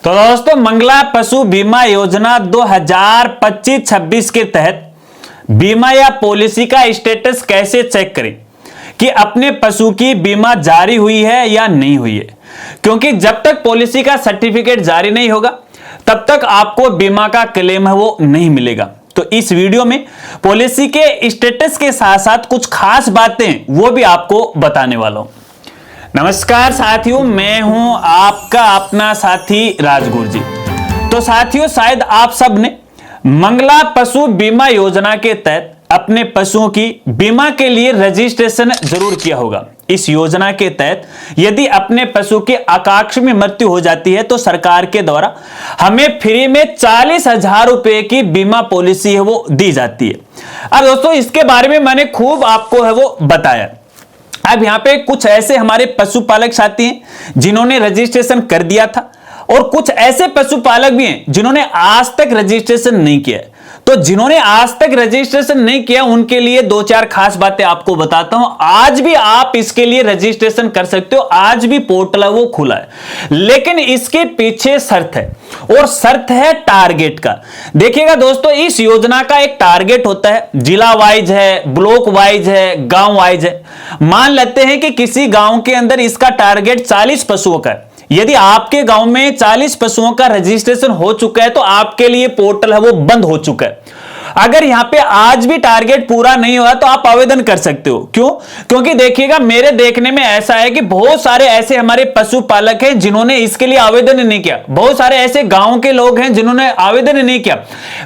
तो दोस्तों, मंगला पशु बीमा योजना 2025-26 के तहत बीमा या पॉलिसी का स्टेटस कैसे चेक करें कि अपने पशु की बीमा जारी हुई है या नहीं हुई है। क्योंकि जब तक पॉलिसी का सर्टिफिकेट जारी नहीं होगा तब तक आपको बीमा का क्लेम है वो नहीं मिलेगा। तो इस वीडियो में पॉलिसी के स्टेटस के साथ साथ कुछ खास बातें वो भी आपको बताने वाला हूं। नमस्कार साथियों, मैं हूं आपका अपना साथी राजगुरु जी। तो साथियों, शायद आप सब ने मंगला पशु बीमा योजना के तहत अपने पशुओं की बीमा के लिए रजिस्ट्रेशन जरूर किया होगा। इस योजना के तहत यदि अपने पशु की आकस्मिक मृत्यु हो जाती है तो सरकार के द्वारा हमें फ्री में 40,000 रुपए की बीमा पॉलिसी है वो दी जाती है। अब दोस्तों, इसके बारे में मैंने खूब आपको है वो बताया। अब यहां पे कुछ ऐसे हमारे पशुपालक साथी हैं जिन्होंने रजिस्ट्रेशन कर दिया था और कुछ ऐसे पशुपालक भी हैं जिन्होंने आज तक रजिस्ट्रेशन नहीं किया। तो जिन्होंने आज तक रजिस्ट्रेशन नहीं किया उनके लिए दो चार खास बातें आपको बताता हूं। आज भी आप इसके लिए रजिस्ट्रेशन कर सकते हो, आज भी पोर्टल है वो खुला है, लेकिन इसके पीछे शर्त है और शर्त है टारगेट का। देखिएगा दोस्तों, इस योजना का एक टारगेट होता है, जिला वाइज है, ब्लॉक वाइज है, गांव वाइज है। मान लेते हैं कि किसी गांव के अंदर इसका टारगेट 40 पशुओं का है। यदि आपके गांव में 40 पशुओं का रजिस्ट्रेशन हो चुका है तो आपके लिए पोर्टल है वो बंद हो चुका है। अगर यहां पे आज भी टारगेट पूरा नहीं हुआ तो आप आवेदन कर सकते हो। क्यों? क्योंकि देखिएगा, मेरे देखने में ऐसा है कि बहुत सारे ऐसे हमारे पशुपालक हैं जिन्होंने इसके लिए आवेदन नहीं किया। बहुत सारे ऐसे गांव के लोग हैं जिन्होंने आवेदन नहीं किया।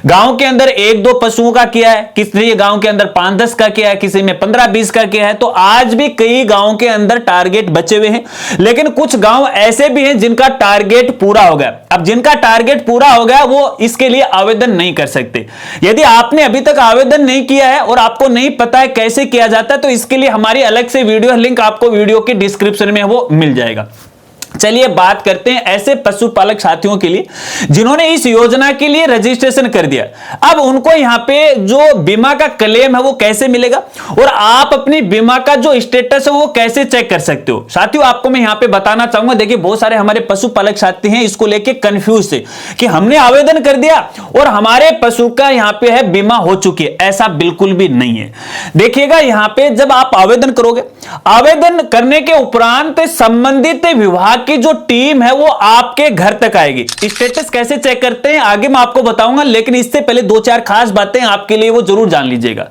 गांव के अंदर 1-2 पशुओं का किया है, किसी गांव के अंदर 5-10 का किया है, किसी में 15-20 का किया है। तो आज भी कई गांव के अंदर टारगेट बचे हुए हैं, लेकिन कुछ गांव ऐसे भी हैं जिनका टारगेट पूरा हो गया। अब जिनका टारगेट पूरा हो गया वो इसके लिए आवेदन नहीं कर सकते। यदि आपने अभी तक आवेदन नहीं किया है और आपको नहीं पता है कैसे किया जाता है तो इसके लिए हमारी अलग से वीडियो, लिंक आपको वीडियो के डिस्क्रिप्शन में वो मिल जाएगा। चलिए बात करते हैं ऐसे पशुपालक साथियों के लिए जिन्होंने इस योजना के लिए रजिस्ट्रेशन कर दिया। अब उनको यहां पे जो बीमा का क्लेम है वो कैसे मिलेगा और आप अपनी बीमा का जो स्टेटस है वो कैसे चेक कर सकते हो। साथियों, आपको मैं यहां पे बताना चाहूंगा। देखिए, बहुत सारे हमारे पशुपालक साथी हैं इसको लेके कंफ्यूज थे कि हमने आवेदन कर दिया और हमारे पशु का यहां पे है बीमा हो चुकी है। ऐसा बिल्कुल भी नहीं है। देखिएगा, यहां पे जब आप आवेदन करोगे, आवेदन करने के उपरांत संबंधित विभाग की जो टीम है वो आपके घर तक आएगी। स्टेटस कैसे चेक करते हैं आगे मैं आपको बताऊंगा, लेकिन इससे पहले 2-4 खास बातें आपके लिए वो जरूर जान लीजिएगा।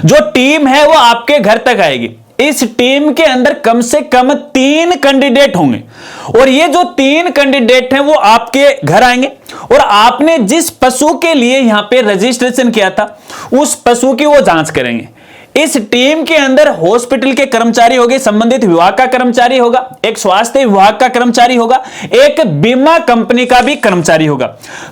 जो टीम है वो आपके घर तक आएगी। इस टीम के अंदर कम से कम 3 कैंडिडेट होंगे और ये जो 3 कैंडिडेट हैं वो आपके घर आएंगे और आपने जिस पशु के लिए यहां पे रजिस्ट्रेशन किया था उस पशु की वो जांच करेंगे। इस टीम के अंदर हॉस्पिटल के कर्मचारी होंगे, संबंधित विभाग का कर्मचारी होगा, एक स्वास्थ्य विभाग का कर्मचारी होगा, एक बीमा कंपनी का भी कर्मचारी होगा।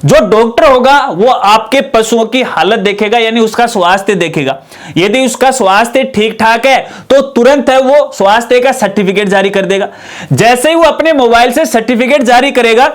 जो डॉक्टर होगा वो आपके पशुओं की हालत देखेगा, यानी उसका स्वास्थ्य देखेगा। यदि उसका स्वास्थ्य ठीक ठाक है तो तुरंत है वो स्वास्थ्य का सर्टिफिकेट जारी कर देगा। जैसे ही वो अपने मोबाइल से सर्टिफिकेट जारी करेगा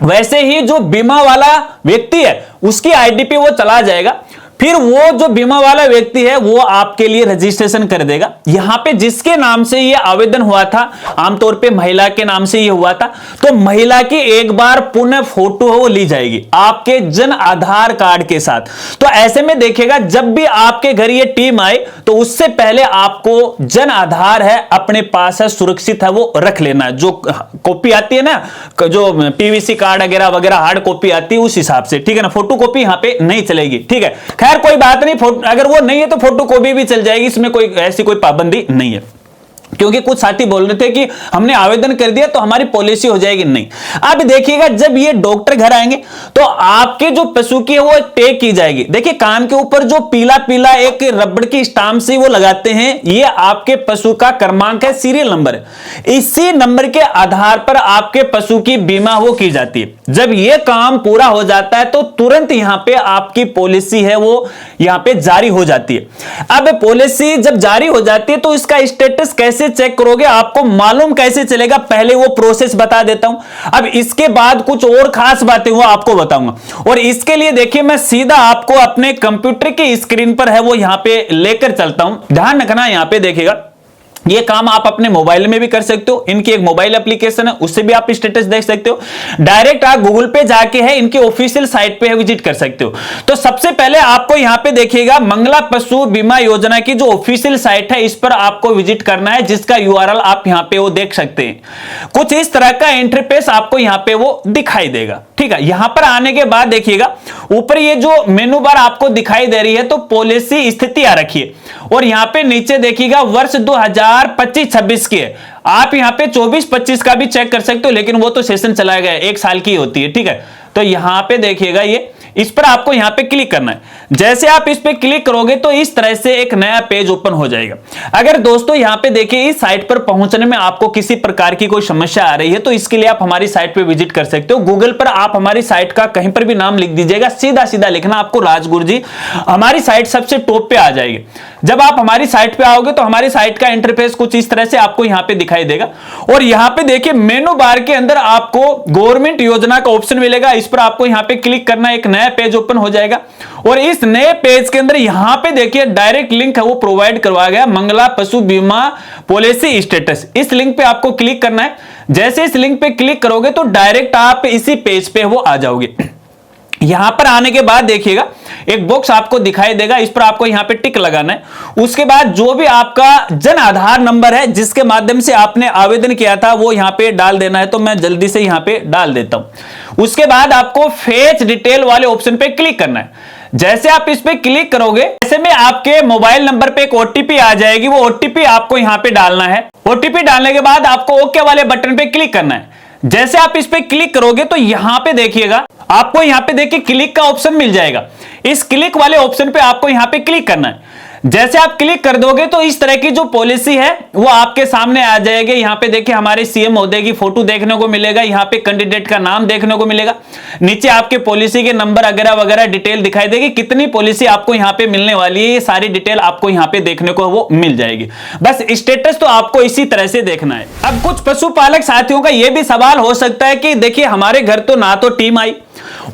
वैसे ही जो बीमा वाला व्यक्ति है उसकी आईडी पे वो चला जाएगा। फिर वो जो बीमा वाला व्यक्ति है वो आपके लिए रजिस्ट्रेशन कर देगा। यहां पे जिसके नाम से ये आवेदन हुआ था, आमतौर पे महिला के नाम से ये हुआ था, तो महिला की एक बार पुनः फोटो वो ली जाएगी आपके जन आधार कार्ड के साथ। तो ऐसे में देखिएगा, जब भी आपके घर ये टीम आए तो उससे पहले आपको जन आधार है अपने पास है, सुरक्षित है वो रख लेना। जो कॉपी आती है ना, जो पीवीसी कार्ड वगैरह वगैरह हार्ड कॉपी आती है उस हिसाब से, ठीक है ना। फोटो कॉपी यहां पे नहीं चलेगी, ठीक है। खैर कोई बात नहीं, अगर वो नहीं है तो फोटो कॉपी भी चल जाएगी, इसमें कोई ऐसी कोई पाबंदी नहीं है। क्योंकि कुछ साथी बोल रहे थे कि हमने आवेदन कर दिया तो हमारी पॉलिसी हो जाएगी, नहीं। अब देखिएगा, जब ये डॉक्टर घर आएंगे तो आपके जो पशु की है वो टैग की जाएगी। देखिए, कान के ऊपर जो पीला पीला एक रबड़ की स्टाम्प से वो लगाते हैं, ये आपके पशु का क्रमांक है, सीरियल नंबर है। इसी नंबर के आधार पर आपके पशु की बीमा वो की जाती है। जब ये काम पूरा हो जाता है तो तुरंत यहां पे आपकी पॉलिसी है वो यहां पे जारी हो जाती है। अब पॉलिसी जब जारी हो जाती है तो इसका स्टेटस कैसे चेक करोगे, आपको मालूम कैसे चलेगा, पहले वो प्रोसेस बता देता हूं। अब इसके बाद कुछ और खास बातें वो आपको बताऊंगा और इसके लिए देखिए मैं सीधा आपको अपने कंप्यूटर की स्क्रीन पर है वो यहां पे लेकर चलता हूं। ध्यान रखना, यहां पे देखिएगा ये काम आप अपने मोबाइल में भी कर सकते हो, इनकी एक मोबाइल एप्लीकेशन है, उससे भी आप स्टेटस देख सकते हो। डायरेक्ट आप गूगल पे जाके है इनके ऑफिशियल साइट पे विजिट कर सकते हो। तो सबसे पहले आपको यहां पे देखिएगा मंगला पशु बीमा योजना की जो ऑफिशियल साइट है इस पर आपको विजिट करना है, जिसका यूआरएल आप यहां पे वो देख सकते हैं। कुछ इस तरह का इंटरफेस आपको यहां पे वो दिखाई देगा, ठीक है। यहां पर आने के बाद देखिएगा ऊपर ये जो मेनू बार आपको दिखाई दे रही है तो पॉलिसी स्थिति आ रखी है, और यहां पे नीचे देखिएगा वर्ष 2025-26 की है। आप यहां पे 24-25 का भी चेक कर सकते हो, लेकिन वो तो सेशन चला गया, 1 साल की होती है, ठीक है। तो यहां पे देखिएगा ये, इस पर आपको यहां पे क्लिक करना है। जैसे आप इस पे क्लिक करोगे तो इस तरह से एक नया पेज ओपन हो जाएगा। अगर दोस्तों यहां पे देखिए इस साइट पर पहुंचने में आपको किसी प्रकार की कोई समस्या आ रही है तो इसके लिए आप हमारी साइट पे विजिट कर सकते हो। गूगल पर आप हमारी साइट का कहीं पर भी नाम लिख दीजिएगा, सीधा सीधा लिखना आपको राजगुरु जी, हमारी साइट सबसे टॉप पे आ जाएगी। जब आप हमारी साइट पे आओगे तो हमारी साइट का इंटरफेस कुछ इस तरह से आपको यहां पे दिखाई देगा, और यहां पे देखिए मेनू बार के अंदर आपको गवर्नमेंट योजना का ऑप्शन मिलेगा। इस पर आपको यहां पे क्लिक करना, एक नया पेज ओपन हो जाएगा, और इस नए पेज के अंदर यहां पे देखिए डायरेक्ट लिंक है वो प्रोवाइड करवाया गया, मंगला पशु बीमा पॉलिसी स्टेटस। इस लिंक पे आपको क्लिक करना है। जैसे इस लिंक पे क्लिक करोगे तो डायरेक्ट आप इसी पेज पे वो आ जाओगे। यहां पर आने के बाद देखिएगा एक बॉक्स आपको दिखाई देगा, इस पर आपको यहां पे टिक लगाना है। उसके बाद जो भी आपका जन आधार नंबर है जिसके माध्यम से आपने आवेदन किया था वो यहां पे डाल देना है, तो मैं जल्दी से यहां पे डाल देता हूं। उसके बाद आपको फेच डिटेल वाले ऑप्शन पे क्लिक करना है। जैसे आप इस पे क्लिक करोगे ऐसे में आपके मोबाइल नंबर पे एक ओटीपी आ जाएगी, वो ओटीपी आपको यहां पे डालना है। ओटीपी डालने के बाद आपको ओके वाले बटन पे क्लिक करना है। जैसे आप इस पे क्लिक करोगे तो यहां पे देखिएगा आपको यहां पे देखिए क्लिक का ऑप्शन मिल जाएगा। इस क्लिक वाले ऑप्शन पे आपको यहां पे क्लिक करना है। जैसे आप क्लिक कर दोगे तो इस तरह की जो पॉलिसी है वो आपके सामने आ जाएगी। यहां पे देखिए हमारे सीएम महोदय की फोटो देखने को मिलेगा, यहां पे कैंडिडेट का नाम देखने को मिलेगा, नीचे आपके पॉलिसी के नंबर वगैरह वगैरह डिटेल दिखाई देगी, कितनी पॉलिसी आपको यहां पे मिलने वाली है ये सारी डिटेल आपको यहां पे देखने को वो मिल जाएगी। बस स्टेटस तो आपको इसी तरह से देखना है। अब कुछ पशुपालक साथियों का यह भी सवाल हो सकता है कि देखिए हमारे घर तो ना तो टीम आई,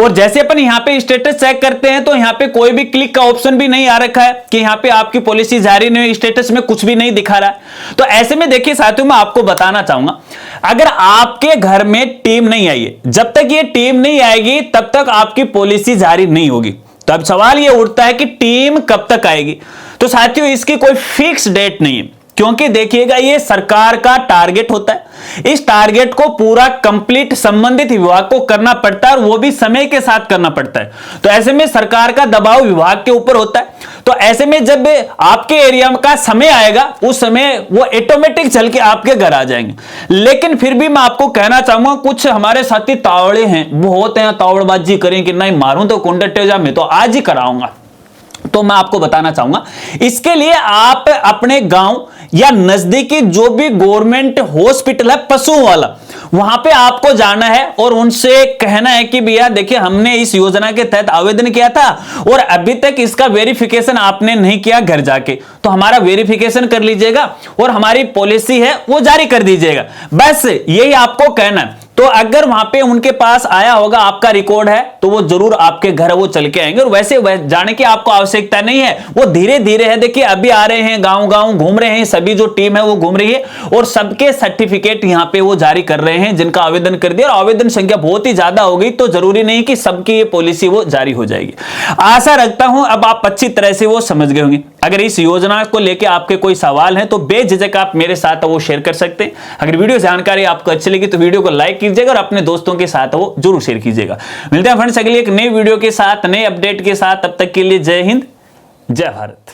और जैसे अपन यहां पे स्टेटस चेक करते हैं तो यहां पे कोई भी क्लिक का ऑप्शन भी नहीं आ रखा है कि यहां पे आपकी पॉलिसी जारी नहीं हुई, स्टेटस में कुछ भी नहीं दिखा रहा है। तो ऐसे में देखिए साथियों मैं आपको बताना चाहूंगा, अगर आपके घर में टीम नहीं आई है, जब तक ये टीम नहीं आएगी तब तक आपकी पॉलिसी जारी नहीं होगी। तो अब सवाल ये उठता है कि टीम कब तक आएगी। तो साथियों इसकी कोई फिक्स डेट नहीं है, क्योंकि देखिएगा ये सरकार का टारगेट होता है। इस टारगेट को पूरा कंप्लीट संबंधित विभाग को करना पड़ता है, और वो भी समय के साथ करना पड़ता है। तो ऐसे में सरकार का दबाव विभाग के ऊपर होता है। तो ऐसे में जब आपके एरिया का समय आएगा उस समय वो ऑटोमेटिक चल के आपके घर आ जाएंगे। लेकिन फिर भी मैं आपको कहना चाहूंगा कुछ हमारे साथी तावड़े हैं, वो होते हैं तावड़बाजी करें कि नहीं मारूं तो कॉन्टेक्ट जा, मैं तो आज ही कराऊंगा। तो मैं आपको बताना चाहूंगा इसके लिए आप अपने गांव या नजदीकी जो भी गवर्नमेंट हॉस्पिटल है पशुओं वाला, वहां पे आपको जाना है और उनसे कहना है कि भैया देखिए हमने इस योजना के तहत आवेदन किया था और अभी तक इसका वेरिफिकेशन आपने नहीं किया घर जाके, तो हमारा वेरिफिकेशन कर लीजिएगा और हमारी पॉलिसी है वो जारी कर दीजिएगा। बस यही आपको कहना है। तो अगर वहां पे उनके पास आया होगा आपका रिकॉर्ड है तो वो जरूर आपके घर वो चल के आएंगे, और वैसे जाने की आपको आवश्यकता नहीं है, वो धीरे धीरे है। देखिए अभी आ रहे हैं, गांव गांव घूम रहे हैं, सभी जो टीम है वो घूम रही है और सबके सर्टिफिकेट यहां पे वो जारी कर रहे हैं जिनका आवेदन कर दिया। और आवेदन संख्या बहुत ही ज्यादा हो गई तो जरूरी नहीं कि सबकी ये पॉलिसी वो जारी हो जाएगी। आशा रखता हूं अब आप अच्छी तरह से वो समझ गए होंगे। अगर इस योजना को लेकर आपके कोई सवाल है तो बेझिझक आप मेरे साथ वो शेयर कर सकते हैं। अगर वीडियो जानकारी आपको अच्छी लगी तो वीडियो को लाइक कीजिएगा और अपने दोस्तों के साथ वो जरूर शेयर कीजिएगा। मिलते हैं फ्रेंड्स अगली एक नई वीडियो के साथ, नए अपडेट के साथ। तब तक के लिए जय हिंद, जय भारत।